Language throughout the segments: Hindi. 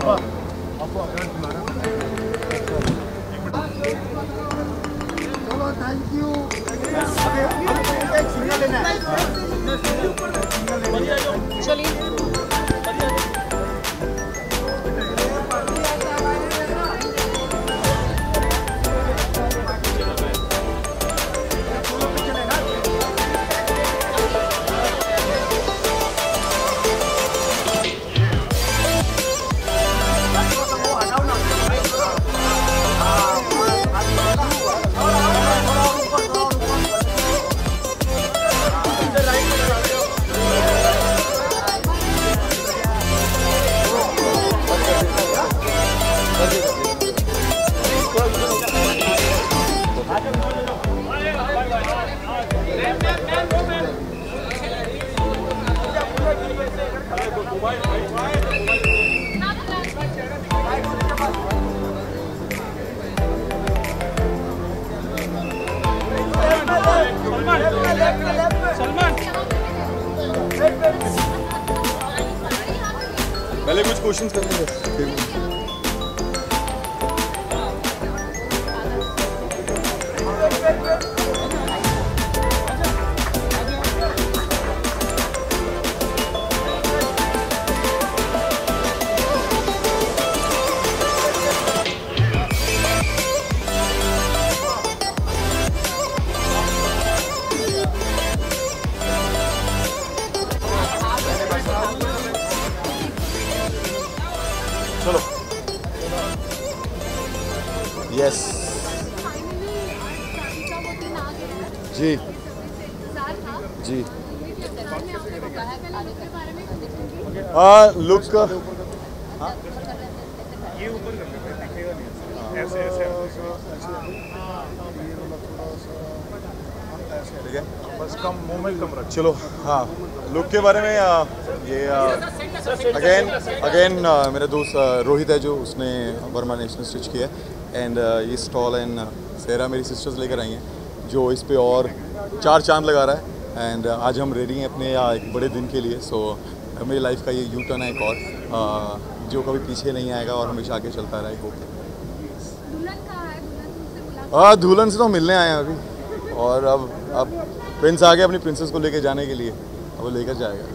चलो थैंक यू। चलिए पहले कुछ क्वेश्चंस करेंगे। चलो यस जी जी लुक ये ऊपर कर लेते हैं, दिखेगा नहीं ऐसे ऐसे ठीक है बस कम मूवमेंट कम रख। चलो हाँ लुक के बारे में ये अगेन मेरा दोस्त रोहित है जो उसने वर्मा ने इसने स्टिच किया है एंड ये स्टॉल एंड सेरा मेरी सिस्टर्स लेकर आई हैं जो इस पे और 4 चांद लगा रहा है एंड आज हम रेडी हैं अपने एक बड़े दिन के लिए। सो मेरी लाइफ का ये यू टर्न है एक और जो कभी पीछे नहीं आएगा और हमेशा आगे चलता रहेगा। दुल्हन से तो मिलने आए हैं अभी और अब प्रिंस आ गया अपनी प्रिंसेस को लेके जाने के लिए, अब वो लेकर जाएगा।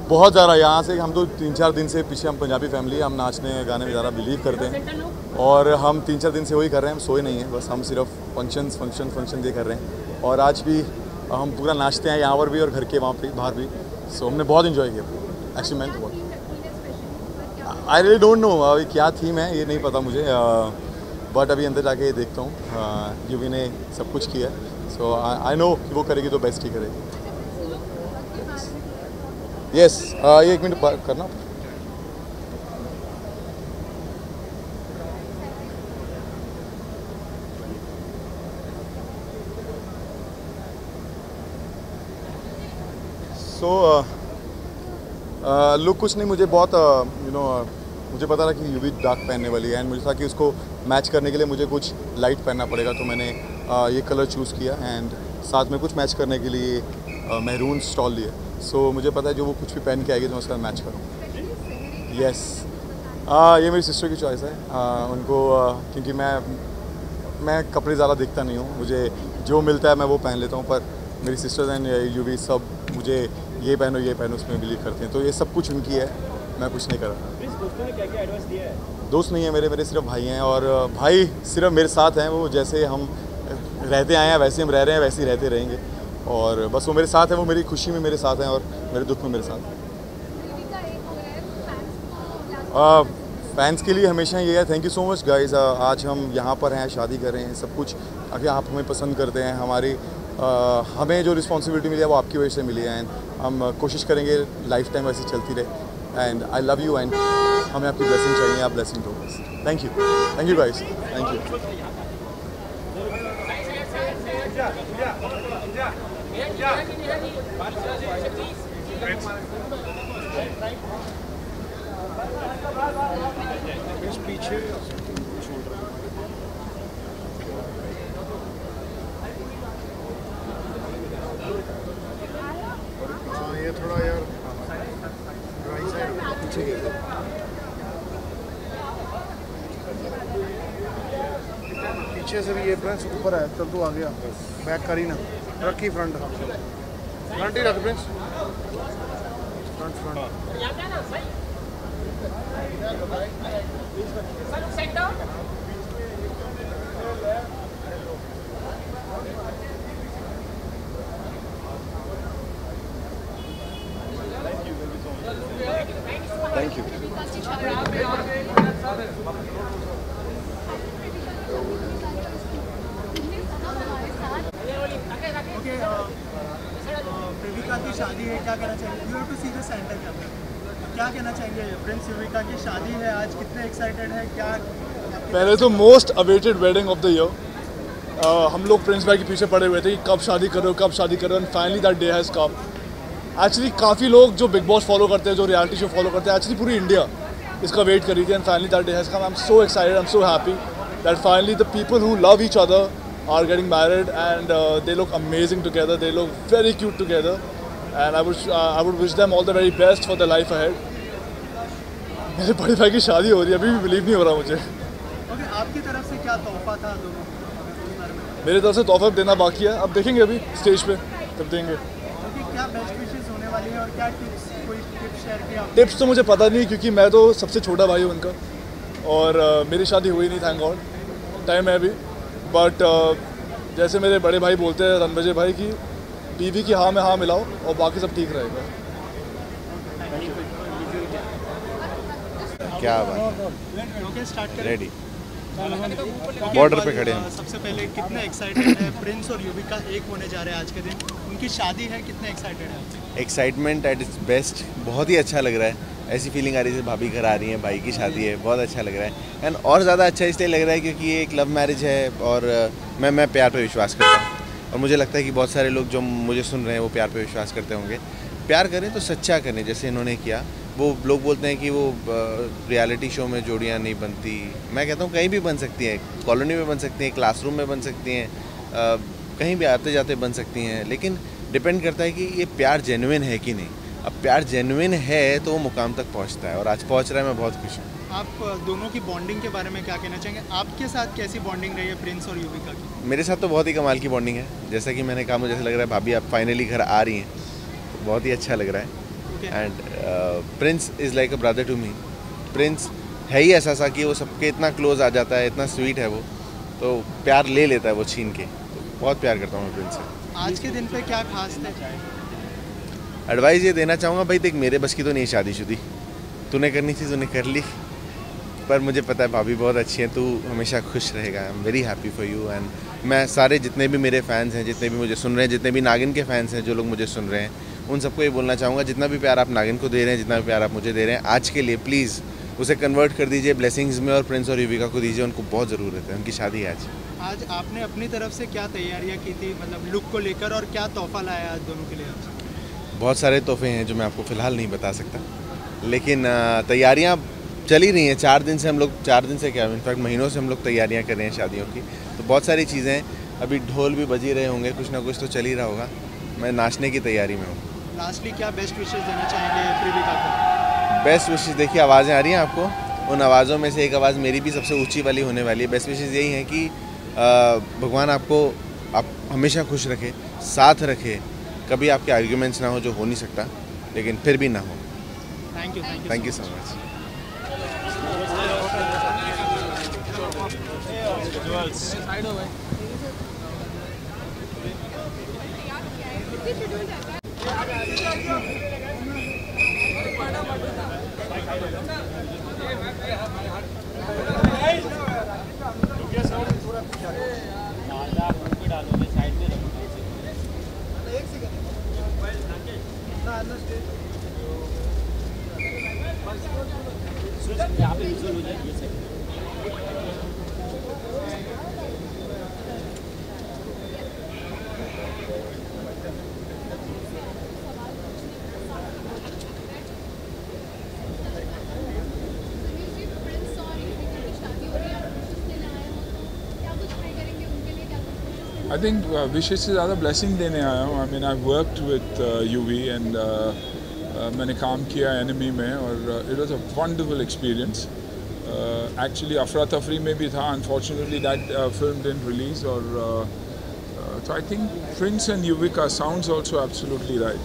बहुत ज़्यादा यहाँ से हम तो 3-4 दिन से पीछे हम पंजाबी फैमिली है, हम नाचने गाने में ज़्यादा बिलीव करते हैं और हम 3-4 दिन से वही कर रहे हैं। हम सोए नहीं हैं, बस हम सिर्फ फंक्शन ये कर रहे हैं और आज भी हम पूरा नाचते हैं यहाँ पर भी और घर के वहाँ पे बाहर भी। सो हमने बहुत इन्जॉय किया एक्चुअली। मैं तो बहुत आई रियली डोंट नो अभी क्या थीम है ये नहीं पता मुझे, बट अभी अंदर जाके देखता हूँ। यूवी ने सब कुछ किया है सो आई नो कि वो करेगी तो बेस्ट ही करेगी। यस ये 1 मिनट करना। सो लुक कुछ नहीं, मुझे बहुत मुझे पता था कि यूवी डार्क पहनने वाली है एंड मुझे था कि उसको मैच करने के लिए मुझे कुछ लाइट पहनना पड़ेगा, तो मैंने ये कलर चूज़ किया एंड साथ में कुछ मैच करने के लिए महरून स्टॉल लिए। सो मुझे पता है जो वो कुछ भी पहन के आएगी तो मैं उसका मैच करूँ। यस ये मेरी सिस्टर की चॉइस है, उनको क्योंकि मैं कपड़े ज़्यादा देखता नहीं हूँ, मुझे जो मिलता है मैं वो पहन लेता हूँ, पर मेरी सिस्टर्स एंड यूवी सब मुझे ये पहनो उसमें बिलीव करते हैं, तो ये सब कुछ उनकी है, मैं कुछ नहीं कर रहा। दोस्तों ने क्या एडवाइस दिया है? दोस्त नहीं है मेरे सिर्फ भाई हैं और भाई सिर्फ मेरे साथ हैं, वो जैसे हम रहते आए हैं वैसे हम रह रहे हैं, वैसे ही रहते रहेंगे और बस वो मेरे साथ हैं, वो मेरी खुशी में मेरे साथ हैं और मेरे दुख में मेरे साथ हैं। फैंस के लिए हमेशा ये है, thank you so much guys. आज हम यहाँ पर हैं, शादी कर रहे हैं, सब कुछ अगर आप हमें पसंद करते हैं, हमें जो रिस्पॉन्सिबिलिटी मिली है वो आपकी वजह से मिली है एंड हम कोशिश करेंगे लाइफ टाइम ऐसी चलती रहे and I love you and हमें आपकी ब्लेसिंग चाहिए, आप ब्लेसिंग दो बस। Thank you guys, thank you. पीछे ये थोड़ा यार पीछे पीछे से भी ये प्रिंस ऊपर है, चल तू आ गया, बैक करी ना, रखी फ्रंट फ्रंट ही रख Prince, front front. Thank you. प्रेमिका की शादी है, क्या कहना चाहिए? You have to see the centre camera. क्या कहना चाहेंगे? प्रिंस युविका की शादी है आज, कितने एक्साइटेड है? क्या पहले तो most awaited wedding of the year. हम लोग प्रिंस भाई के पीछे पड़े हुए थे कि कब शादी करो कब शादी करो, and finally that day has come. Actually काफ़ी लोग जो बिग बॉस फॉलो करते हैं, जो रियलिटी शो फॉलो करते हैं, एक्चुअली पूरी इंडिया इसका वेट कर रही थी, and finally that day has come. I am so excited, I am so happy that finally the people who love each other are getting married, and they look amazing together, they look very cute together, and I would wish them all the very best for their life ahead. मेरे बड़े भाई की शादी हो रही है, अभी भी बिलीव नहीं हो रहा मुझे। ओके, आपकी तरफ से क्या तोहफा था दोनों को? मेरी तरफ से तोहफा देना बाकी है, अब देखेंगे अभी स्टेज पे तब देंगे। ओके, क्या बेस्ट विशेस होने वाली है और क्या टिप्स, कोई टिप्स शेयर किया? टिप्स तो मुझे पता नहीं, क्योंकि मैं तो सबसे छोटा भाई हूँ उनका, और मेरी शादी हुई नहीं, थैंक गॉड, टाइम है अभी। बट जैसे मेरे बड़े भाई बोलते हैं रणविजय भाई की, बीवी की हाँ में हाँ मिलाओ और बाकी सब ठीक रहेगा। क्या बात, ओके, स्टार्ट करें। रेडी, बॉर्डर पे खड़े हैं। सबसे पहले कितने एक्साइटेड है प्रिंस और युविका एक होने जा रहे हैं आज के दिन, उनकी शादी है, कितने एक्साइटेड है? एक्साइटमेंट एट इट्स बेस्ट, बहुत ही अच्छा लग रहा है। ऐसी फीलिंग आ रही है भाभी घर आ रही हैं, भाई की शादी है, बहुत अच्छा लग रहा है। एंड और ज़्यादा अच्छा इसलिए लग रहा है क्योंकि ये एक लव मैरिज है, और मैं प्यार पे विश्वास करता हूँ, और मुझे लगता है कि बहुत सारे लोग जो मुझे सुन रहे हैं वो प्यार पे विश्वास करते होंगे। प्यार करें तो सच्चा करें, जैसे इन्होंने किया। वो लोग बोलते हैं कि वो रियलिटी शो में जोड़ियाँ नहीं बनती, मैं कहता हूँ कहीं भी बन सकती हैं, कॉलोनी में बन सकती हैं, क्लासरूम में बन सकती हैं, कहीं भी आते जाते बन सकती हैं, लेकिन डिपेंड करता है कि ये प्यार जेन्युइन है कि नहीं। अब प्यार जेन्युइन है तो वो मुकाम तक पहुंचता है, और आज पहुंच रहा है, मैं बहुत खुश हूँ। आप दोनों की बॉन्डिंग के बारे में क्या कहना चाहेंगे? आपके साथ कैसी बॉन्डिंग रही है प्रिंस और युविका की? मेरे साथ तो बहुत ही कमाल की बॉन्डिंग है, जैसा कि मैंने कहा, मुझे ऐसा लग रहा है भाभी आप फाइनली घर आ रही हैं, तो बहुत ही अच्छा लग रहा है। And Prince is like a brother to me. Prince है ही ऐसा सा कि वो सबके इतना क्लोज आ जाता है, इतना स्वीट है वो, तो प्यार ले लेता है वो छीन के, तो बहुत प्यार करता हूँ मैं प्रिंस से। आज के दिन पे क्या खास थे? एडवाइस ये देना चाहूँगा, भाई देख मेरे बस की तो नहीं शादीशुदी, तूने करनी थी तूने कर ली, पर मुझे पता है भाभी बहुत अच्छी हैं, तू हमेशा खुश रहेगा। आई am very happy for you. And मैं सारे जितने भी मेरे फैंस हैं, जितने भी मुझे सुन रहे हैं, जितने भी नागिन के फैंस हैं, जो लोग मुझे सुन रहे हैं, उन सबको ये बोलना चाहूँगा, जितना भी प्यार आप नागिन को दे रहे हैं, जितना भी प्यार आप मुझे दे रहे हैं, आज के लिए प्लीज़ उसे कन्वर्ट कर दीजिए ब्लेसिंग्स में, और प्रिंस और युविका को दीजिए, उनको बहुत ज़रूरत है, उनकी शादी है आज। आज आपने अपनी तरफ से क्या तैयारियां की थी, मतलब लुक को लेकर, और क्या तोहफा लाया आज दोनों के लिए आपसे? बहुत सारे तोहफे हैं जो मैं आपको फ़िलहाल नहीं बता सकता, लेकिन तैयारियाँ चल ही रही हैं। 4 दिन से हम लोग, 4 दिन से क्या, इनफैक्ट महीनों से हम लोग तैयारियाँ कर रहे हैं शादियों की, तो बहुत सारी चीज़ें हैं, अभी ढोल भी बज ही रहे होंगे, कुछ ना कुछ तो चल ही रहा होगा, मैं नाचने की तैयारी में हूँ। लास्टली क्या बेस्ट विशेस देना चाहेंगे प्रेमिका को? बेस्ट विशेस देखिए, आवाज़ें आ रही हैं आपको, उन आवाज़ों में से एक आवाज़ मेरी भी सबसे ऊंची वाली होने वाली है। बेस्ट विशेस यही है कि भगवान आपको आप हमेशा खुश रखे, साथ रखे, कभी आपके आर्ग्यूमेंट्स ना हो जो हो नहीं सकता, लेकिन फिर भी ना हो। Thank you so much. I think विशेष से ज़्यादा ब्लेसिंग देने आया हूँ। I mean I worked with UV and मैंने काम किया एनिमी में, और it was a wonderful experience. Actually अफरा तफरी में भी था, unfortunately that film didn't release, और so I think Prince and Yuvika sounds also absolutely right.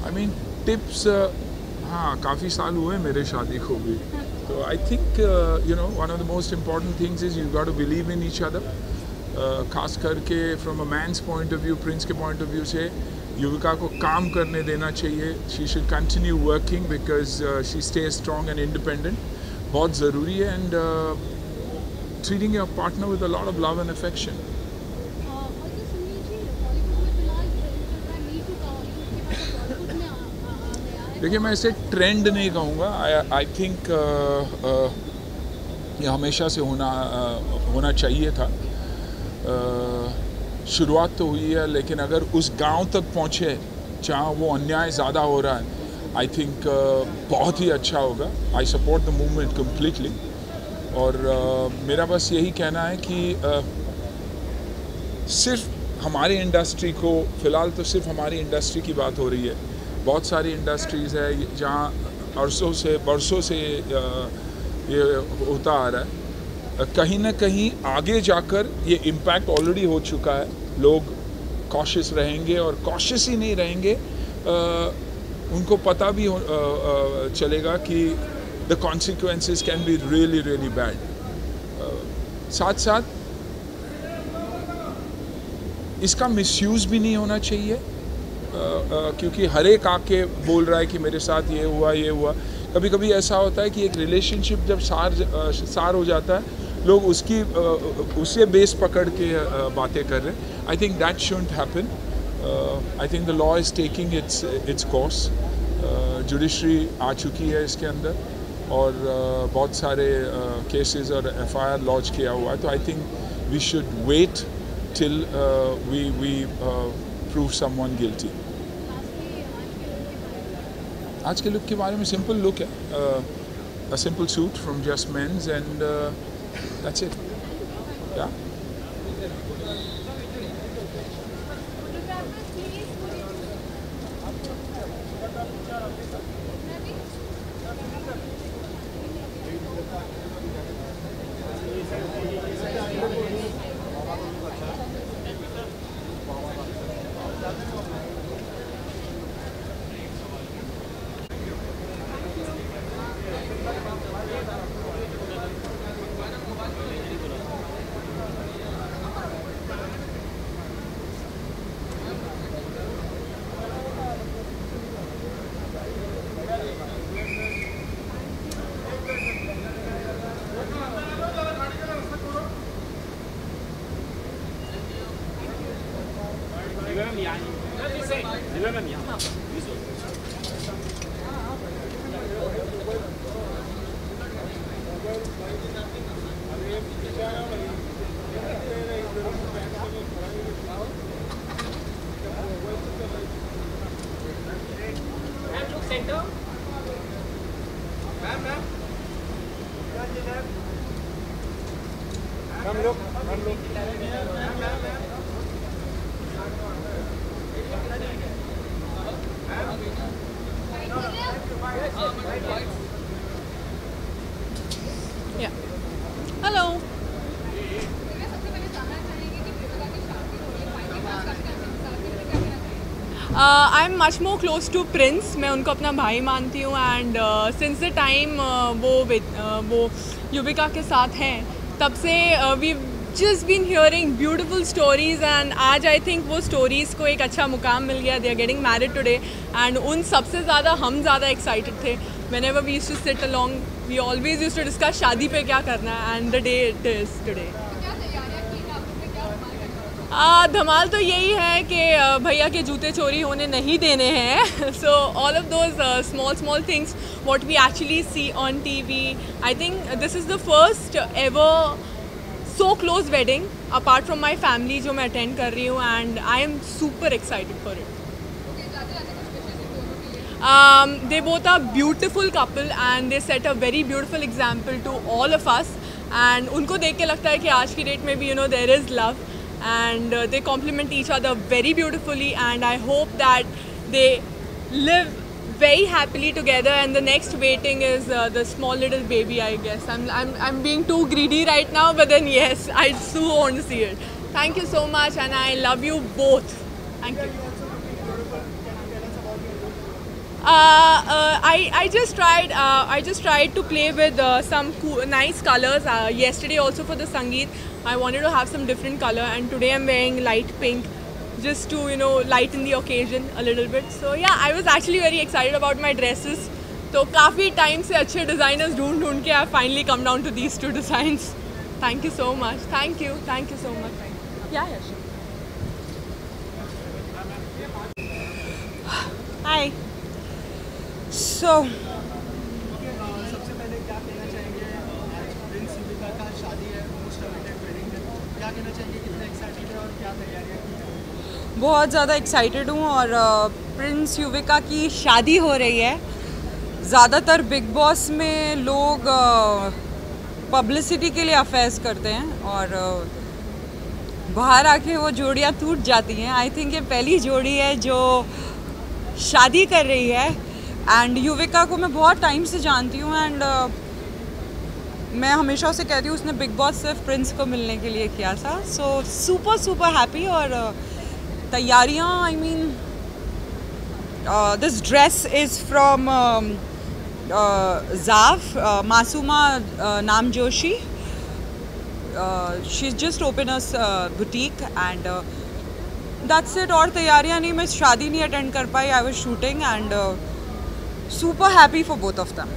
I mean tips, हाँ काफ़ी साल हुए मेरे शादी को भी, तो I think you know one of the most important things is you got to believe in each other. खास करके from a man's point of view, Prince के point of view से युविका को काम करने देना चाहिए. She should continue working because she stays strong and independent. बहुत ज़रूरी है, and treating your partner with a lot of love and affection. देखिए मैं इसे ट्रेंड नहीं कहूँगा. आई थिंक ये हमेशा से होना चाहिए था. शुरुआत तो हुई है, लेकिन अगर उस गांव तक पहुँचे जहाँ वो अन्याय ज़्यादा हो रहा है, आई थिंक बहुत ही अच्छा होगा. I support the movement completely. और मेरा बस यही कहना है कि सिर्फ हमारी इंडस्ट्री को, फ़िलहाल तो सिर्फ हमारी इंडस्ट्री की बात हो रही है. बहुत सारी इंडस्ट्रीज़ है जहाँ बरसों से ये होता आ रहा है. कहीं ना कहीं आगे जाकर ये इम्पैक्ट ऑलरेडी हो चुका है. लोग कॉशियस रहेंगे, और कॉशियस ही नहीं रहेंगे, उनको पता भी चलेगा कि the consequences can be really really bad. साथ साथ इसका मिसयूज़ भी नहीं होना चाहिए, क्योंकि हर एक आके बोल रहा है कि मेरे साथ ये हुआ. कभी कभी ऐसा होता है कि एक रिलेशनशिप जब सार हो जाता है, लोग उससे बेस पकड़ के बातें कर रहे हैं. I think that shouldn't happen. I think the law is taking its course. Judiciary आ चुकी है इसके अंदर, और बहुत सारे केसेस और FIR लॉन्च किया हुआ है. तो I think we should wait till we prove someone guilty. आज के लुक के बारे में सिंपल लुक है, a simple suit from Just Men's, and that's it. Yeah. Yeah. Hello. I'm much more close to Prince. मैं उनको अपना भाई मानती हूँ, and since the time वो युविका के साथ हैं, तब से we've just been hearing beautiful stories, and आज I think वो stories को एक अच्छा मुकाम मिल गया. They are getting married today, and उन सबसे ज़्यादा हम ज़्यादा excited थे. Whenever we used to sit along, we always used to discuss शादी पे क्या करना है, and the day it is today. धमाल तो यही है कि भैया के जूते चोरी होने नहीं देने हैं. So all of those small things what we actually see on TV, I think this is the first ever so close wedding apart from my family जो मैं attend कर रही हूँ, and I am super excited for it. They both are beautiful couple, and they set a very beautiful example to all of us, and उनको देख के लगता है कि आज की डेट में भी there is love, and they complement each other very beautifully, and I hope that they live very happily together, and the next waiting is the small little baby, I guess. I'm being too greedy right now, but then yes, I so want to see it. Thank you so much, and I love you both. Thank you. I just tried to play with some nice colors yesterday also for the Sangeet. I wanted to have some different color, and today I'm wearing light pink just to, you know, lighten the occasion a little bit. So yeah, I was actually very excited about my dresses. So काफ़ी time से अच्छे designers ढूंढ के I finally come down to these two designs. Thank you so much. Thank you so much. Yeah, sure. Hi. So. सबसे पहले क्या कहना चाहेंगे, आज प्रिंस युविका का शादी है, मोस्ट अवेटेड वेडिंग है, क्या कहना चाहेंगे, कितने एक्साइटेड है और क्या तैयारियां की हैं? बहुत ज़्यादा एक्साइटेड हूँ और प्रिंस युविका की शादी हो रही है। ज़्यादातर बिग बॉस में लोग पब्लिसिटी के लिए अफेयर्स करते हैं और बाहर आके वो जोड़ियाँ टूट जाती हैं। आई थिंक ये पहली जोड़ी है जो शादी कर रही है, एंड युविका को मैं बहुत टाइम से जानती हूँ, एंड मैं हमेशा उसे कहती हूँ उसने बिग बॉस सिर्फ प्रिंस को मिलने के लिए किया था। So super happy. और तैयारियाँ, I mean this dress is from Zaaf, Masooma नाम Joshi. She just open us boutique and that's it. और तैयारियाँ नहीं, मैं शादी नहीं अटेंड कर पाई, I was shooting, and super happy for both of them.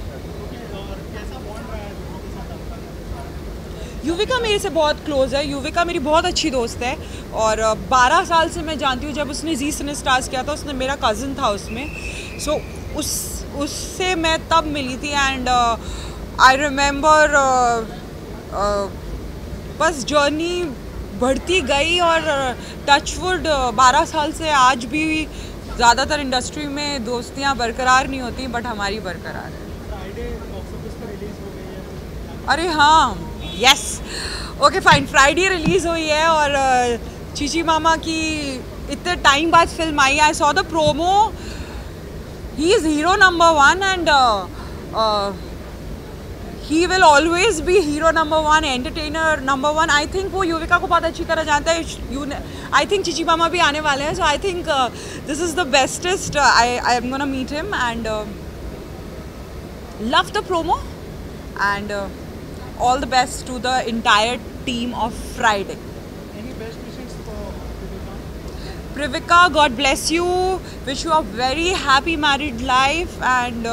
Yuvika मेरे से बहुत क्लोज है। युविका मेरी बहुत अच्छी दोस्त है और 12 साल से मैं जानती हूँ। जब उसने जी सिने स्टार्स किया था, उसने मेरा कज़न था उसमें, सो उससे मैं तब मिली थी, and I remember bus journey बढ़ती गई और टचवुड 12 साल से आज भी ज़्यादातर इंडस्ट्री में दोस्तियाँ बरकरार नहीं होती, बट हमारी बरकरार है। फ्राइडे बॉक्स ऑफिस पर रिलीज हो गई है। अरे हाँ, yes, okay fine, Friday release हुई है और चीची मामा की इतने टाइम बाद film I. I saw the promo, he is hero number 1 and he will always be hero number 1, entertainer number 1। I think वो युविका को बहुत अच्छी तरह जानता है। आई थिंक चीची मामा भी आने वाले हैं, so I think this is the bestest. I am gonna meet him and love the promo and all the best to the entire team of Friday. Any best wishes for Privika, God bless you. Wish you a very happy married life and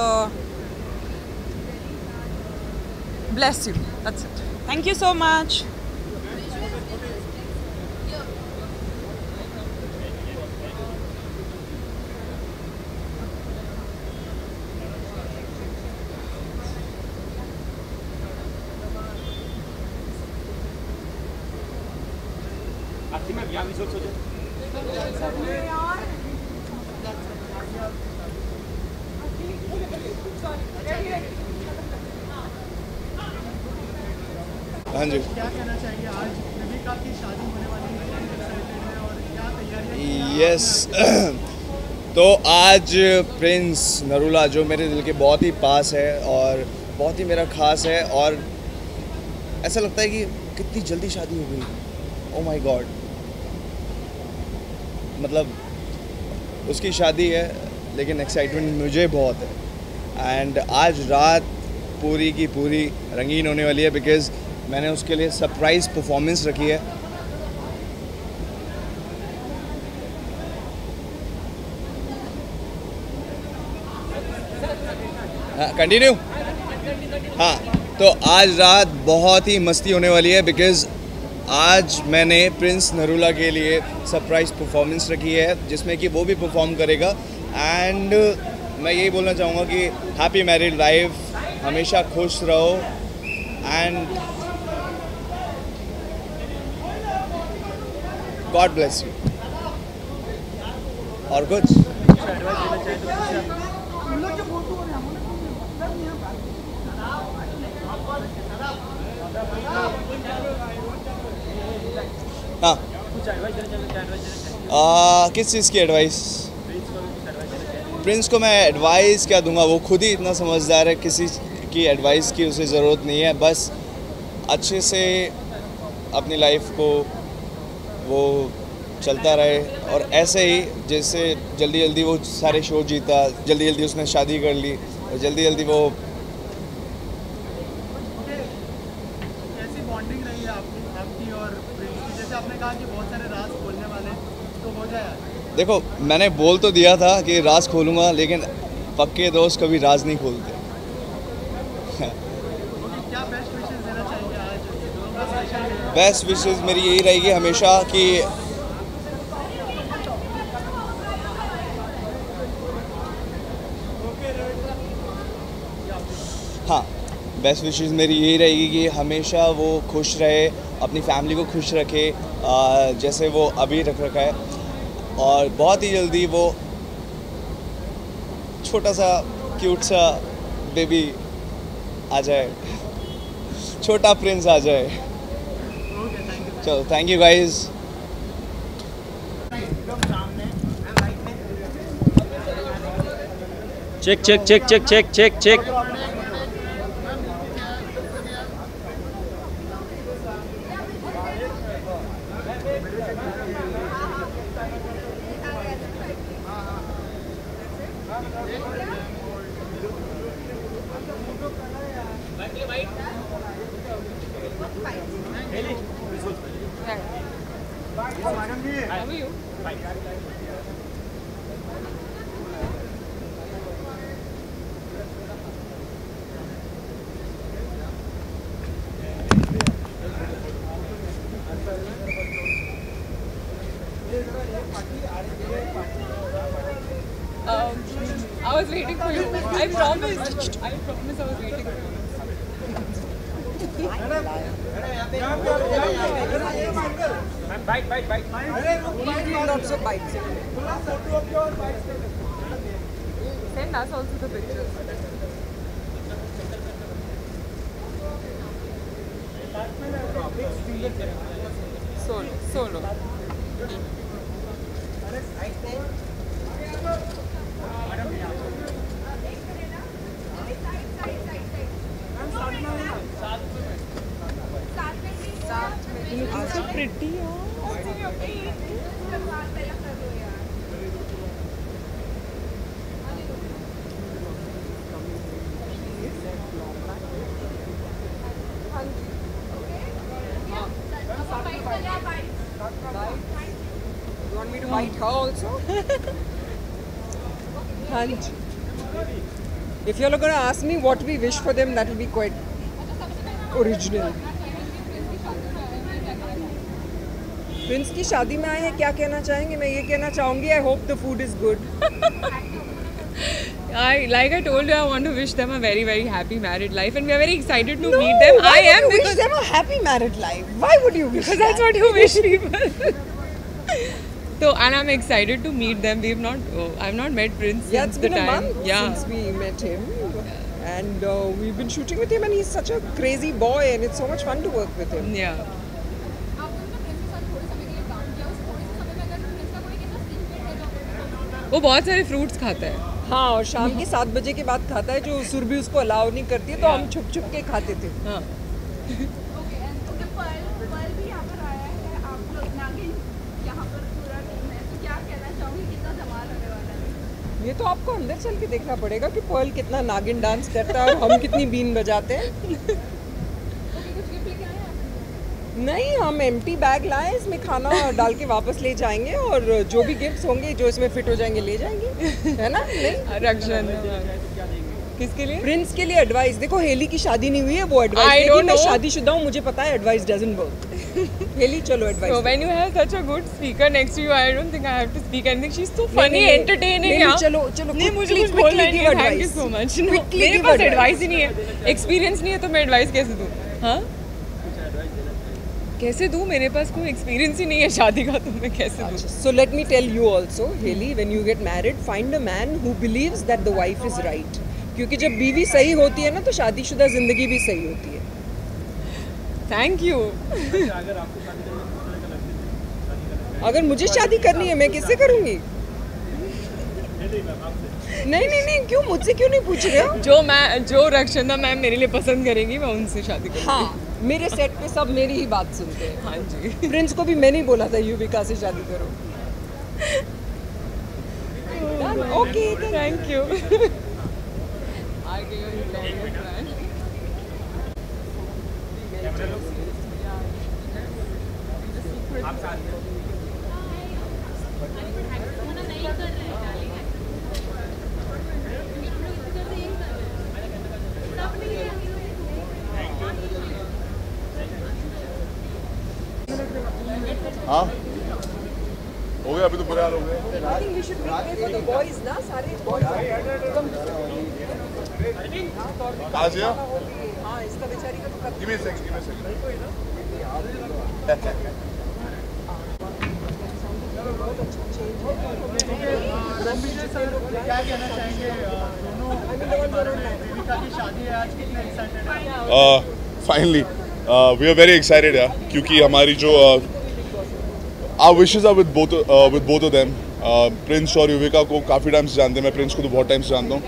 bless you. That's it. Thank you so much. हाँ जी, क्या कहना चाहिए, आज युविका की शादी होने वाली है, एक्साइटेड है और क्या तैयारियां? यस तो आज प्रिंस नरूला जो मेरे दिल के बहुत ही पास है और बहुत ही मेरा ख़ास है, और ऐसा लगता है कि कितनी जल्दी शादी हो गई। ओ माय गॉड, मतलब उसकी शादी है लेकिन एक्साइटमेंट मुझे बहुत है। एंड आज रात पूरी की पूरी रंगीन होने वाली है, बिकॉज़ मैंने उसके लिए सरप्राइज़ परफॉर्मेंस रखी है। कंटिन्यू। हाँ, तो आज रात बहुत ही मस्ती होने वाली है, बिकॉज़ आज मैंने प्रिंस नरूला के लिए सरप्राइज़ परफॉर्मेंस रखी है जिसमें कि वो भी परफॉर्म करेगा। एंड मैं यही बोलना चाहूँगा कि हैप्पी मैरिड लाइफ, हमेशा खुश रहो एंड गॉड ब्लेस यू। और कुछ हाँ, किस चीज़ की एडवाइस? प्रिंस को मैं एडवाइस क्या दूंगा, वो खुद ही इतना समझदार है, किसी की एडवाइस की उसे ज़रूरत नहीं है। बस अच्छे से अपनी लाइफ को वो चलता रहे और ऐसे ही जैसे जल्दी जल्दी वो सारे शो जीता, जल्दी जल्दी उसने शादी कर ली और जल्दी जल्दी वो कैसी बॉन्डिंग रही है आपकी और प्रिंस की? जैसे आपने कहा कि बहुत सारे राज खोलने वाले, तो हो जाए। देखो, मैंने बोल तो दिया था कि राज खोलूँगा, लेकिन पक्के दोस्त कभी राज नहीं खोलते। क्या बेस्ट विशेस देना चाहिए आज दोनों का स्पेशल डे? बेस्ट विशेस मेरी यही रहेगी हमेशा कि हाँ, बेस्ट विशेस मेरी यही रहेगी कि हमेशा वो खुश रहे, अपनी फैमिली को खुश रखे जैसे वो अभी रख रखा है, और बहुत ही जल्दी वो छोटा सा क्यूट सा बेबी आ जाए, छोटा प्रिंस आ जाए। चलो, thank you guys. Check check check check check check check. I was waiting for you. I promised. I promised I was waiting for you. Bite. Not so bite. Send us also the pictures. Solo. So pretty, You want me to bite her also? Hunt. If you're going to ask me what we wish for them, that will be quite original. Prince की शादी में आए हैं, क्या कहना चाहेंगे? मैं ये कहना चाहूँगी, I hope the food is good. Like I told you, I want to wish them a very, very happy married life, and we are very excited to meet them. Why would you wish them a happy married life? Why would you wish Because that's what you wish people. So, and I'm excited to meet them. I've not met Prince since the time. It's been a month since we met him, and we've been shooting with him, and he's such a crazy boy, and it's so much fun to work with him. Yeah. वो बहुत सारे फ्रूट्स खाता है। हाँ, और शाम के 7 बजे के बाद खाता है, जो सुरभि उसको अलाउ नहीं करती है, तो हम छुप छुप के खाते थे। हाँ। ये तो आपको अंदर चल के देखना पड़ेगा कि पर्ल कितना नागिन डांस करता है और हम कितनी बीन बजाते हैं। नहीं, हम एम्प्टी बैग लाए, इसमें खाना डाल के वापस ले जाएंगे, और जो भी गिफ्ट्स होंगे जो इसमें फिट हो जाएंगे ले जाएंगे, है ना? नहीं, रक्षण किसके लिए? प्रिंस के लिए एडवाइस। देखो, हेली की शादी नहीं हुई है, वो एडवाइस देगी। मैं शादीशुदा हूँ, मुझे पता है एडवाइस डजंट वर्क। हेली, चलो advice. So when you have such a good speaker next to you, I don't think I have to speak anything. She's so funny, entertaining. नहीं, चलो नहीं, मुझे कुछ बोलना नहीं है। Thank you so much. मेरे पास एडवाइस ही नहीं है, एक्सपीरियंस नहीं है, तो मैं एडवाइस कैसे दूँ? हाँ, कैसे दूँ? मेरे पास कोई एक्सपीरियंस ही नहीं है शादी का, तो मैं कैसे दूँ? So let me tell you also, Haley, when you get married, find a man who believes that the wife is right. क्योंकि जब बीवी सही होती है ना, तो शादीशुदा जिंदगी भी सही होती है। Thank you. अगर मुझे शादी करनी है मैं किससे करूँगी? नहीं, क्यों मुझसे क्यों नहीं पूछ रहे हो? जो रक्षना मैम मेरे लिए पसंद करेंगी मैं उनसे शादी करूँगी। हाँ, मेरे सेट पे सब मेरी ही बात सुनते हैं। हाँ जी। प्रिंस को भी मैंने ही बोला था युविका से शादी करो। Okay, thank you. हाँ हो गया, अभी तो बुरा हाल हो गया। ताजिया? हाँ, इसका बेचारी का तो Give me a second. क्या कहना चाहेंगे दोनों युविका की शादी है आज, कितने एक्साइटेड हैं? Finally, we are very excited क्योंकि हमारी जो our wishes are with both of them. Prince और युविका को काफ़ी टाइम से जानते हैं, मैं प्रिंस को तो बहुत टाइम से जानता हूँ।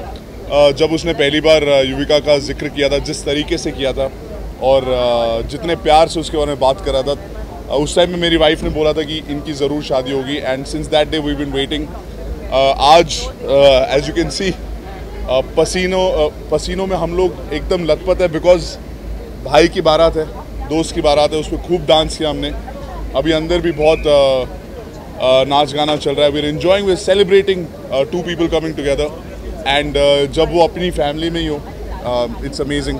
जब उसने पहली बार युविका का जिक्र किया था, जिस तरीके से किया था और जितने प्यार से उसके बारे में बात कर रहा था, उस टाइम में मेरी वाइफ ने बोला था कि इनकी ज़रूर शादी होगी। And since that day we been waiting. आज एज यू कैन सी पसीनों में हम लोग एकदम लथपथ है, बिकॉज भाई की बारात है, दोस्त की बारात है, उस पर खूब डांस किया हमने। अभी अंदर भी बहुत नाच गाना चल रहा है। We are enjoying, we are celebrating two people coming together. And जब वो अपनी फैमिली में ही हो, इट्स अमेजिंग।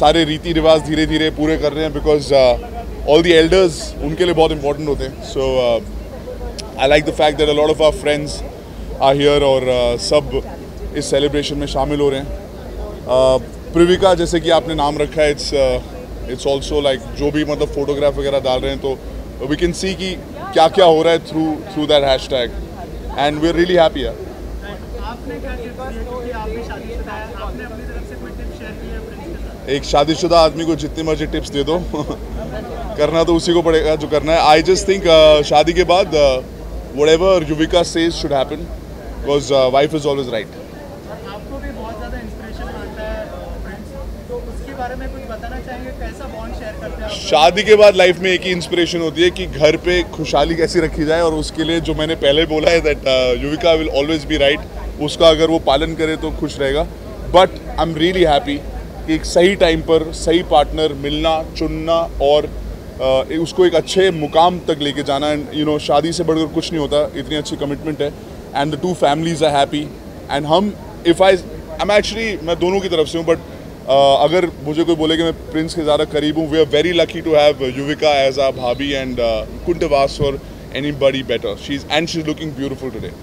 सारे रीति रिवाज धीरे धीरे पूरे कर रहे हैं, बिकॉज ऑल द एल्डर्स उनके लिए बहुत इंपॉर्टेंट होते हैं। So I like the fact that a lot of our friends are here और सब इस सेलिब्रेशन में शामिल हो रहे हैं। प्रिविका जैसे कि आपने नाम रखा है, इट्स ऑल्सो लाइक जो भी मतलब फोटोग्राफ वगैरह डाल रहे हैं तो वी कैन सी कि क्या क्या हो रहा है through that hashtag, and we are really happy. आपने क्या टिप्स दिए, क्योंकि आप भी शादीशुदा हैं, आपने अपनी तरफ से कोई टिप्स शेयर की है प्रिंस के साथ? एक शादीशुदा आदमी को जितनी मर्जी टिप्स दे दो करना तो उसी को पड़ेगा जो करना है। आई जस्ट थिंक शादी के बाद whatever Yuvika says should happen, because wife is always right. आपको भी बहुत ज़्यादा इंस्पिरेशन मानता है प्रिंस, तो उसके बारे में कुछ बताना चाहेंगे, कैसा बॉन्ड शेयर करते हैं आप? शादी के बाद लाइफ में एक ही इंस्पिरेशन होती है कि घर पे खुशहाली कैसी रखी जाए, और उसके लिए जो मैंने पहले बोला है that Yuvika will always be right, उसका अगर वो पालन करे तो खुश रहेगा। But I am really happy कि एक सही टाइम पर सही पार्टनर मिलना, चुनना और उसको एक अच्छे मुकाम तक लेके जाना। एंड यू नो, शादी से बढ़कर कुछ नहीं होता, इतनी अच्छी कमिटमेंट है। And the two families are happy. And हम मैं दोनों की तरफ से हूँ, बट अगर मुझे कोई बोले कि मैं प्रिंस के ज़्यादा करीब हूँ, we are very lucky to have Yuvika as our bhabhi, and couldn't have asked for anybody better. She's looking beautiful today.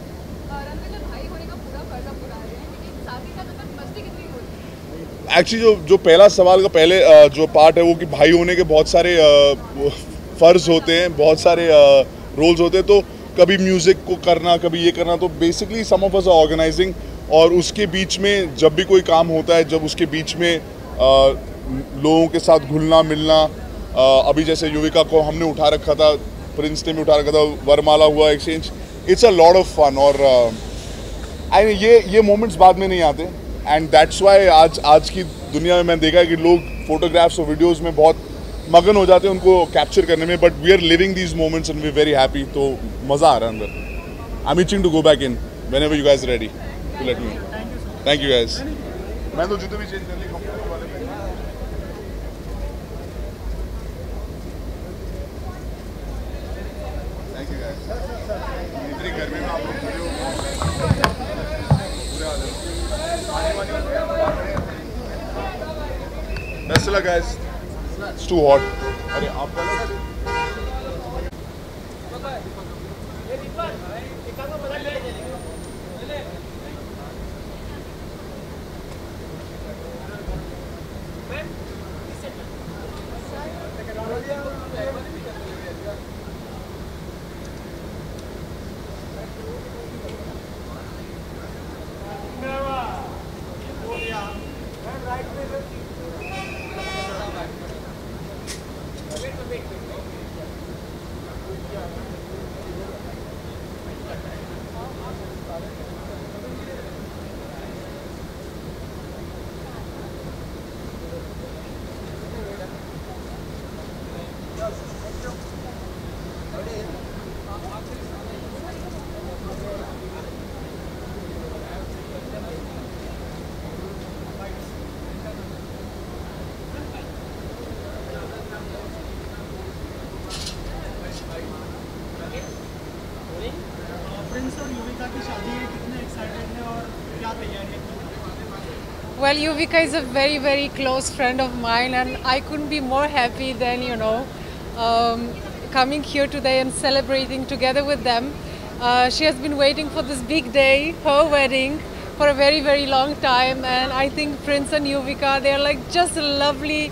Actually जो पहला सवाल का पहले जो पार्ट है वो कि भाई होने के बहुत सारे फ़र्ज होते हैं, बहुत सारे रोल्स होते हैं। तो कभी म्यूज़िक को करना, कभी ये करना, तो basically some of us are organising, और उसके बीच में जब भी कोई काम होता है, जब उसके बीच में लोगों के साथ घुलना मिलना, अभी जैसे युविका को हमने उठा रखा था, प्रिंस ने भी उठा रखा था, वरमाला हुआ exchange, it's a lot of fun. और ये मोमेंट्स बाद में नहीं आते, एंड दैट्स वाई आज की दुनिया में मैंने देखा है कि लोग फोटोग्राफ्स और वीडियोज़ में बहुत मगन हो जाते हैं उनको कैप्चर करने में, but we are living these moments and we very happy. तो मज़ा आ रहा है अंदर। I am itching to go back in whenever you guys ready to let me. Thank you guys. मैं तो जूते भी चेंज कर ली कंफर्टेबल वाले पे। Thank you guys. इतनी गर्मी में आप लोग खड़े हो, पूरे आ जाओ। Best luck guys. It's too hot. अरे आप युविका की शादी है, कितने एक्साइटेड हैं और क्या तैयारियां की? Well, Yuvika is a very, very close friend of mine, and I couldn't be more happy than, coming here today and celebrating together with them. She has been waiting for this big day, her wedding, for a very, very long time, and I think Prince and Yuvika, they're like just a lovely,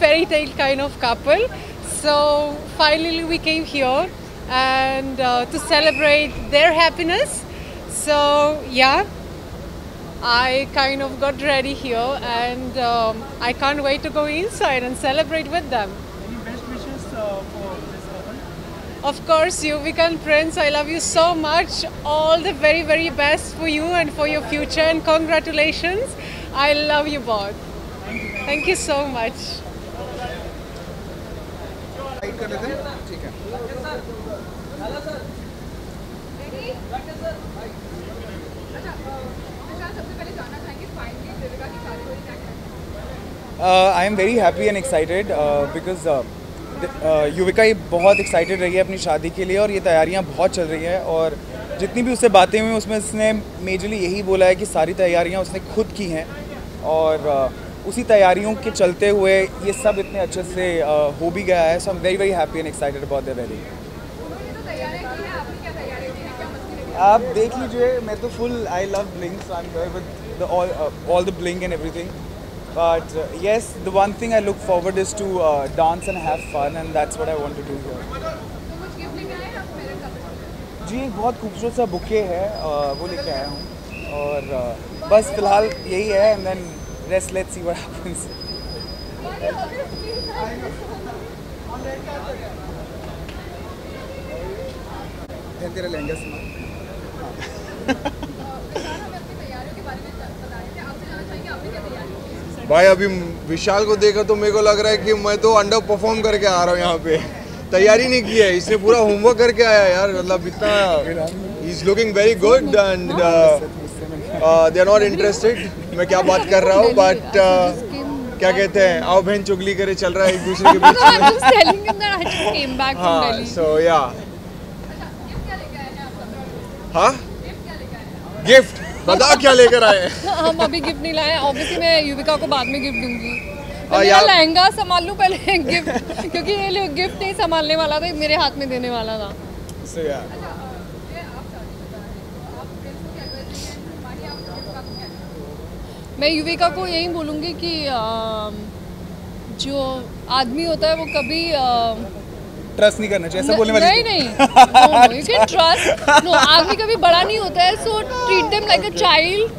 fairy tale kind of couple. So finally we came here and to celebrate their happiness. So yeah, I kind of got ready here, and I can't wait to go inside and celebrate with them. Any best wishes for this couple? Of course, Yuvika and Prince, I love you so much. All the very, very best for you and for your future, and congratulations. I love you both. Thank you so much. I am very happy and excited because Yuvika ये बहुत एक्साइटेड रही है अपनी शादी के लिए, और ये तैयारियां बहुत चल रही है, और जितनी भी उससे बातें हुई उसमें उसने मेजरली यही बोला है कि सारी तैयारियां उसने खुद की हैं, और उसी तैयारियों के चलते हुए ये सब इतने अच्छे से हो भी गया है. So I am very very happy and excited about the wedding. आप देख लीजिए, मैं तो full I love bling, so I am here with all the bling and everything. But yes, the one thing I look forward is to dance and have fun, and that's what I want to do here. जी एक बहुत खूबसूरत सा बुके है, वो लेके आया हूँ, और बस फिलहाल यही है, and then rest, let's see what happens. तेरा लहंगा सुना. भाई अभी विशाल को देखा तो मेरे को लग रहा है कि मैं तो अंडर परफॉर्म करके आ रहा हूँ यहाँ पे. तैयारी नहीं की है, इसने पूरा होमवर्क करके आया यार. मतलब इतना ही is looking very good, and they are not interested मैं क्या बात कर रहा हूँ, बट क्या कहते हैं, आओ बहन चुगली करे चल रहा है एक दूसरे के बीच में. हाँ, सो या हाँ गिफ्ट बता क्या लेकर आए. हम अभी गिफ्ट नहीं लाए, ऑब्वियसली मैं युविका को बाद में गिफ्ट दूंगी. मेरा लहंगा संभाल लूं पहले गिफ्ट, क्योंकि ये लोग गिफ्ट नहीं संभालने वाला था, मेरे हाथ में देने वाला था. मैं युविका को यही बोलूँगी कि जो आदमी होता है वो कभी ट्रस्ट नहीं करना चाहिए, ऐसा बोलने वाली नहीं यू कैन ट्रस्ट. नो, आदमी कभी बड़ा नहीं होता है, so treat them like a child,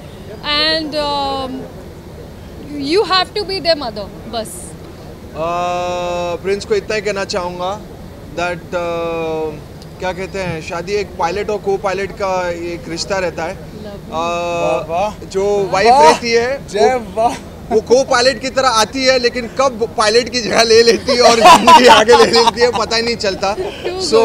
and you have to be their mother. बस प्रिंस को इतना ही कहना चाहूँगा दैट क्या कहते हैं, शादी एक पायलट और को पायलट का एक रिश्ता रहता है. जो वाइफ रहती है वो को पायलट की तरह आती है, लेकिन कब पायलट की जगह ले लेती है और जिंदगी आगे ले लेती है पता ही नहीं चलता. सो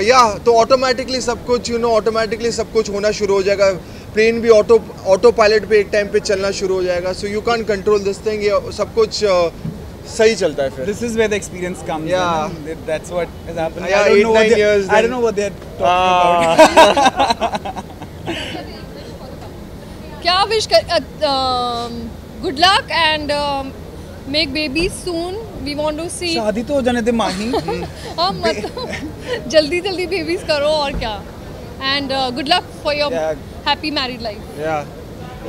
या तो ऑटोमेटिकली सब कुछ ऑटोमेटिकली सब कुछ होना शुरू हो जाएगा. प्लेन भी ऑटो पायलट पे एक टाइम पे चलना शुरू हो जाएगा. So you can control this thing. ये सब कुछ सही चलता है फिर. This is where the experience comes. Yeah, that's what has happened. Yeah, 8-9 years. I don't know what they're talking about. क्या विश कर, good luck and make baby soon. We want to see. शादी तो हो जाने दे माही. हाँ, मतलब जल्दी जल्दी बेबीज करो और क्या. And good luck for your happy married life.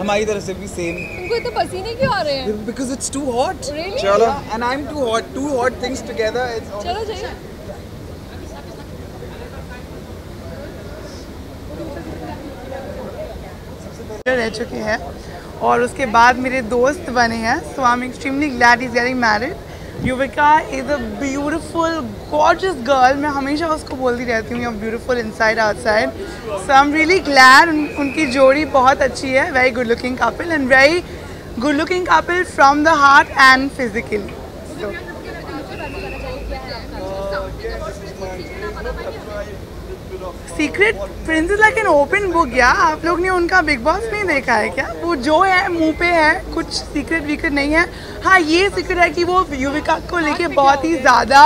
हमारी तरफ से भी सेम. तुमको इतने पसीने क्यों आ रहे हैं? Because it's too hot. Really? चलो. And I'm too hot. Two hot things together. चलो जाइए. रह चुके हैं और उसके बाद मेरे दोस्त बने हैं. So I am extremely glad is getting married. Yuvika is a beautiful gorgeous girl. मैं हमेशा उसको बोलती रहती हूँ, you are beautiful inside outside. So I am really glad. उनकी जोड़ी बहुत अच्छी है. Very good looking couple and very good looking couple from the heart and physically. Secret prince is like an open book. या आप लोग ने उनका बिग बॉस नहीं देखा है क्या? वो जो है मुंह पे है, कुछ सीक्रेट वीक्रेट नहीं है. हाँ, ये सीक्रेट है कि वो युविका को लेके बहुत ही ज़्यादा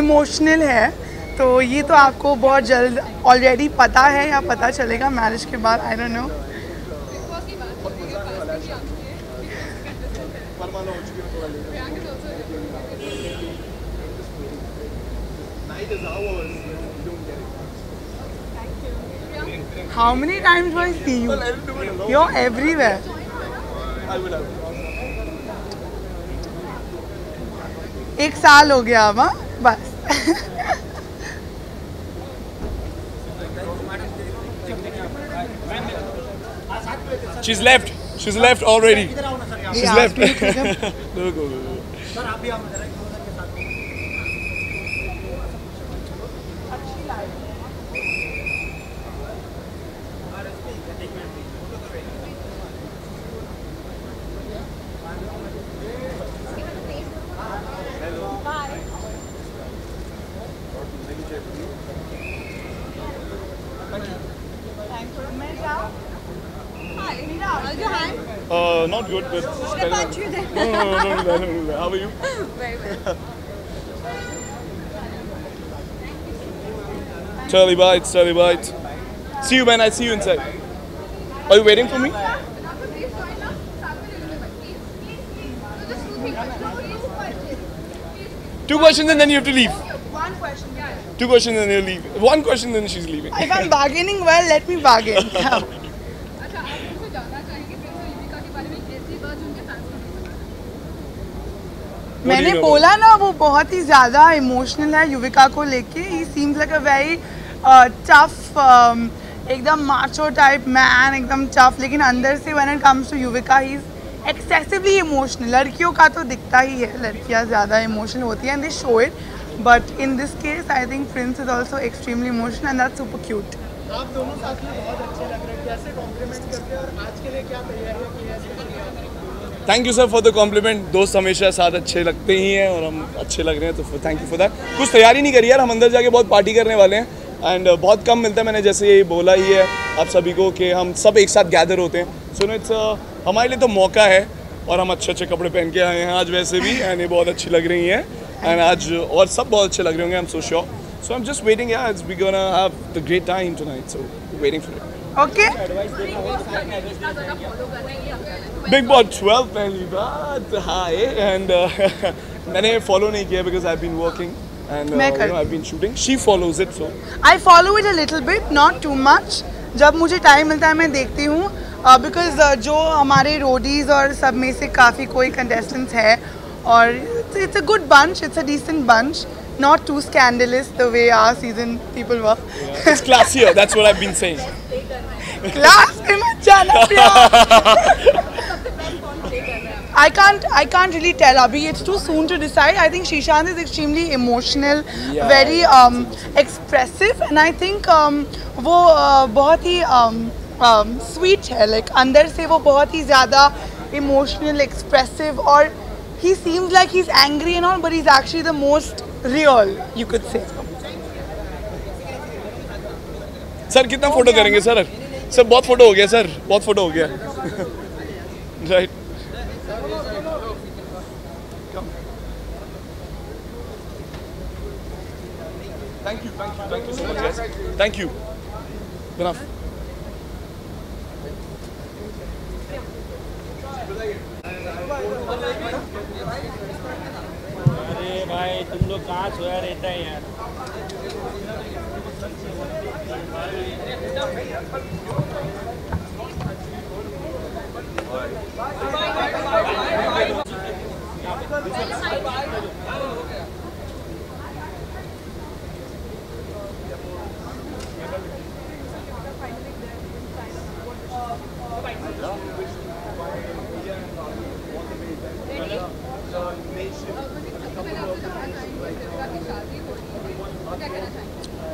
इमोशनल है. तो ये तो आपको बहुत जल्द ऑलरेडी पता है या पता चलेगा मैरिज के बाद, I don't know. How many times do I see you? You're everywhere. एक साल हो गया अब, हाँ बस। She's left. She's left already. She's left. No, go. Not good, but What about you then? No. How are you? Very well. Charlie bites, Charlie bites. See you, man. I see you inside. Are you waiting for me? Two questions and then you have to leave. One question. Two questions and then you leave. One question then she's leaving. If I'm bargaining well, let me bargain. मैंने बोला ना वो बहुत ही ज़्यादा इमोशनल है युविका को लेके। He seems like a very tough, एकदम माचो टाइप मैन, एकदम टफ, लेकिन अंदर से when it comes to Yuvika he is excessively emotional. लड़कियों का तो दिखता ही है, लड़कियां ज़्यादा इमोशनल होती हैं and they show it, but in this case I think Prince is also extremely emotional and that's super cute. आप दोनों साथ में बहुत अच्छे लग रहे हैं, कैसे कॉम्प्लीमेंट करते हैं और आज के लिए क्या तैयारियां की है? Thank you sir for the compliment. दोस्त हमेशा साथ अच्छे लगते ही हैं और हम अच्छे लग रहे हैं, तो थैंक यू फॉर दैट। कुछ तैयारी नहीं करी यार, हम अंदर जाके बहुत पार्टी करने वाले हैं एंड बहुत कम मिलता है। मैंने जैसे यही बोला ही है आप सभी को कि हम सब एक साथ गैदर होते हैं। सो इट्स हमारे लिए तो मौका है और हम अच्छे अच्छे कपड़े पहन के आए हैं आज वैसे भी, एंड ये बहुत अच्छी लग रही हैं एंड आज और सब बहुत अच्छे लग रहे होंगे, I am so sure. So I am just waiting यार, we gonna have the great time tonight, so waiting for it. Okay. Big boss 12 पहली बात, हाय, एंड मैंने फॉलो नहीं किया because I have been working and I have been shooting. She follows it, so I follow it a little bit, not too much. जब मुझे टाइम मिलता है मैं देखती हूँ, बिकॉज जो हमारे रोडीज और सब में से काफ़ी कोई कंटेस्टेंट्स है और it's a good bunch, it's a decent bunch, not too scandalous the way our season people were. It's classier, that's what I've been saying. Class mein mat jana pyaar. I can't really tell abhi, it's too soon to decide. I think Srishant is extremely emotional, very expressive, and I think वो बहुत ही sweet है, like अंदर से वो बहुत ही ज़्यादा emotional, expressive, और he seems like he's angry and all, but he's actually the most real, you could say. Sir कितना फोटो करेंगे सर? सर बहुत फोटो हो गया सर, बहुत फोटो हो गया। Right. Thank you so much, thank you. Enough. अरे भाई तुम लोग कहाँ सोया रहता है यार?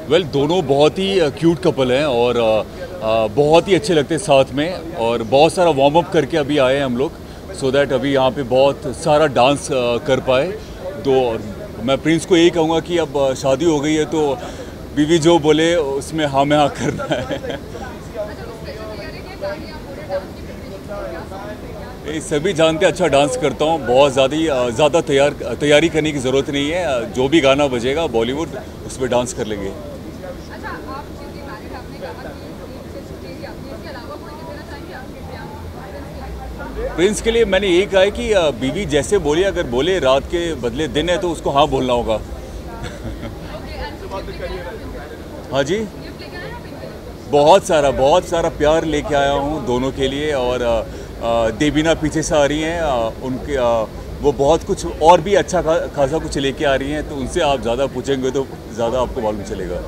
वेल दोनों बहुत ही क्यूट कपल हैं और बहुत ही अच्छे लगते हैं साथ में, और बहुत सारा वार्म अप करके अभी आए हैं हम लोग, सो दैट अभी यहाँ पे बहुत सारा डांस कर पाए। तो मैं प्रिंस को यही कहूँगा कि अब शादी हो गई है तो बीवी जो बोले उसमें हाँ में हाँ करना है। ये सभी जानते अच्छा डांस करता हूँ, बहुत ज़्यादा तैयारी करने की ज़रूरत नहीं है। जो भी गाना बजेगा बॉलीवुड, उस पर डांस कर लेंगे। प्रिंस के लिए मैंने यही कहा है कि बीवी जैसे बोली, अगर बोले रात के बदले दिन है तो उसको हाँ बोलना होगा। हाँ जी, बहुत सारा प्यार लेके आया हूँ दोनों के लिए। और देवीना पीछे से आ रही हैं, उनके वो बहुत कुछ और भी अच्छा खासा कुछ लेके आ रही हैं, तो उनसे आप ज़्यादा पूछेंगे तो ज़्यादा आपको मालूम चलेगा।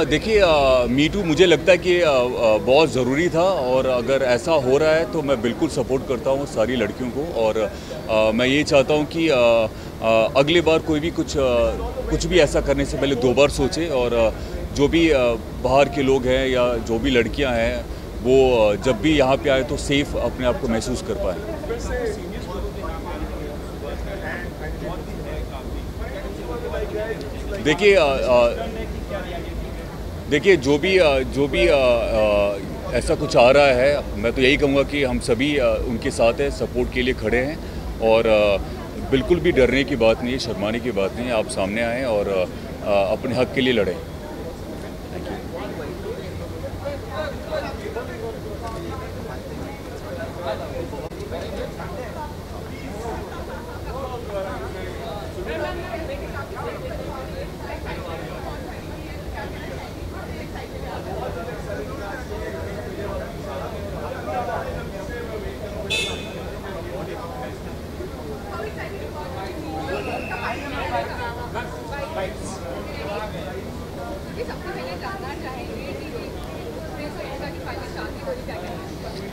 देखिए, मी टू मुझे लगता है कि बहुत ज़रूरी था, और अगर ऐसा हो रहा है तो मैं बिल्कुल सपोर्ट करता हूँ सारी लड़कियों को। और मैं ये चाहता हूँ कि अगली बार कोई भी कुछ भी ऐसा करने से पहले 2 बार सोचे, और जो भी बाहर के लोग हैं या जो भी लड़कियाँ हैं, वो जब भी यहाँ पे आए तो सेफ़ अपने आप को महसूस कर पाएँ। देखिए जो भी ऐसा कुछ आ रहा है, मैं तो यही कहूँगा कि हम सभी उनके साथ हैं, सपोर्ट के लिए खड़े हैं। और बिल्कुल भी डरने की बात नहीं है, शर्माने की बात नहीं है। आप सामने आएँ और अपने हक के लिए लड़ें। Thank you.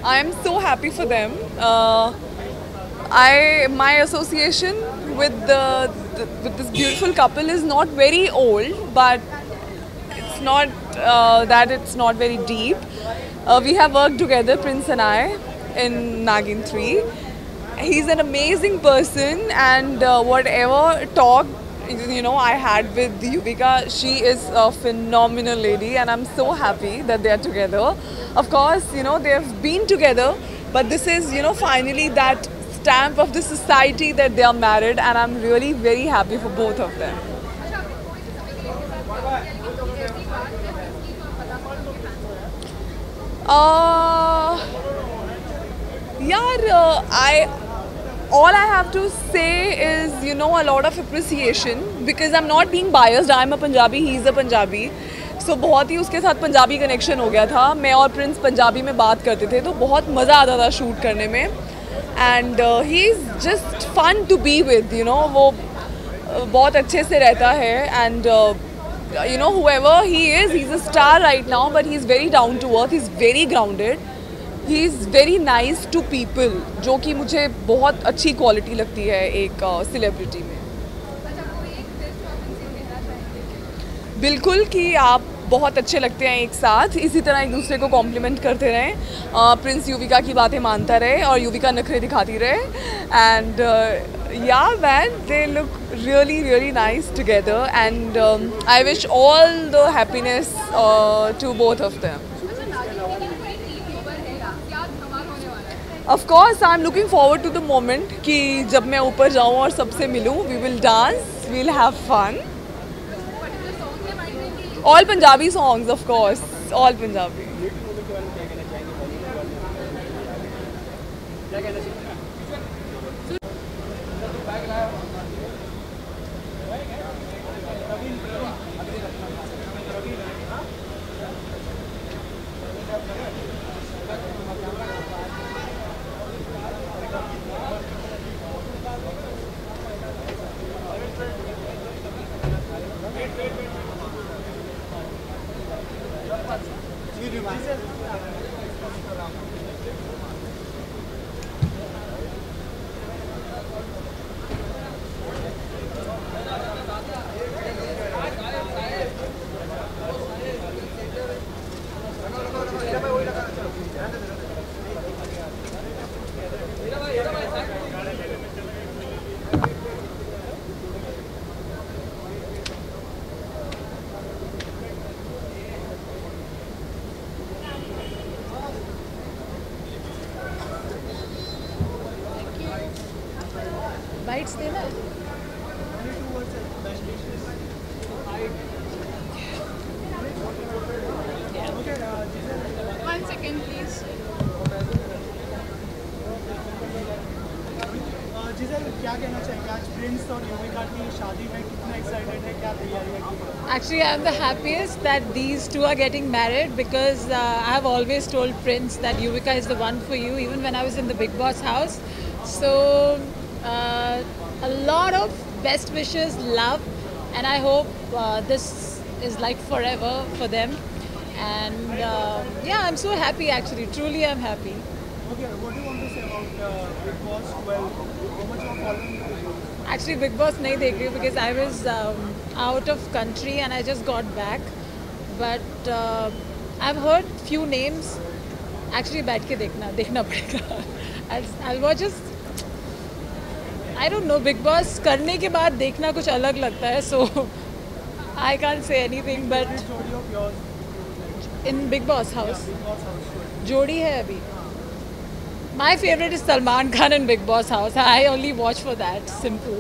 I am so happy for them. My association with this beautiful couple is not very old, but it's not that it's not very deep. We have worked together, Prince and I, in Nagin 3. He's an amazing person, and whatever talk I had with Yuvika, she is a phenomenal lady, and I'm so happy that they are together. Of course, they have been together, but this is, finally that stamp of the society that they are married, and I'm really very happy for both of them. All I have to say is, a lot of appreciation, because I'm not being biased. I'm a Punjabi, he's a Punjabi. So बहुत ही उसके साथ पंजाबी कनेक्शन हो गया था। मैं और प्रिंस पंजाबी में बात करते थे, तो बहुत मज़ा आता था शूट करने में। And he is just fun to be with, वो बहुत अच्छे से रहता है। And whoever he is a star right now, but he's very down to earth, he's very grounded, he is very nice to people, जो कि मुझे बहुत अच्छी क्वालिटी लगती है एक सेलिब्रिटी में। बिल्कुल, कि आप बहुत अच्छे लगते हैं एक साथ, इसी तरह एक दूसरे को कॉम्प्लीमेंट करते रहें। प्रिंस युविका की बातें मानता रहे और युविका नखरे दिखाती रहे। And yeah man, they look really nice together, and I wish all the happiness to both of them. Of course, I'm looking forward to the moment कि जब मैं ऊपर जाऊँ और सबसे मिलूँ। We will dance, we'll have fun. All Punjabi songs, of course, all Punjabi. One second, please. जिसल क्या कहना चाहेंगे आज प्रिंस और युविका की शादी में कितना एक्साइटेड है क्या तैयारियां की Actually, I'm the happiest that these two are getting married because I have always told Prince that Yuvika is the one for you, even when I was in the Big Boss house. So, a lot of best wishes, love, and I hope this is like forever for them. And yeah, I'm so happy actually. Truly, I'm happy. Okay, what do you want to say about Big Boss 12? How much you are following Big Boss? Actually, Big Boss nahi dekh rahi because I was out of country and I just got back. But I've heard few names. Actually, बैठ के देखना पड़ेगा. I'll watch just. I don't know. Big Boss करने के बाद देखना कुछ अलग लगता है. So I can't say anything. But in Big Boss house, जोड़ी है अभी. My favorite is Salman Khan in Big Boss house. I only watch for that. Simple.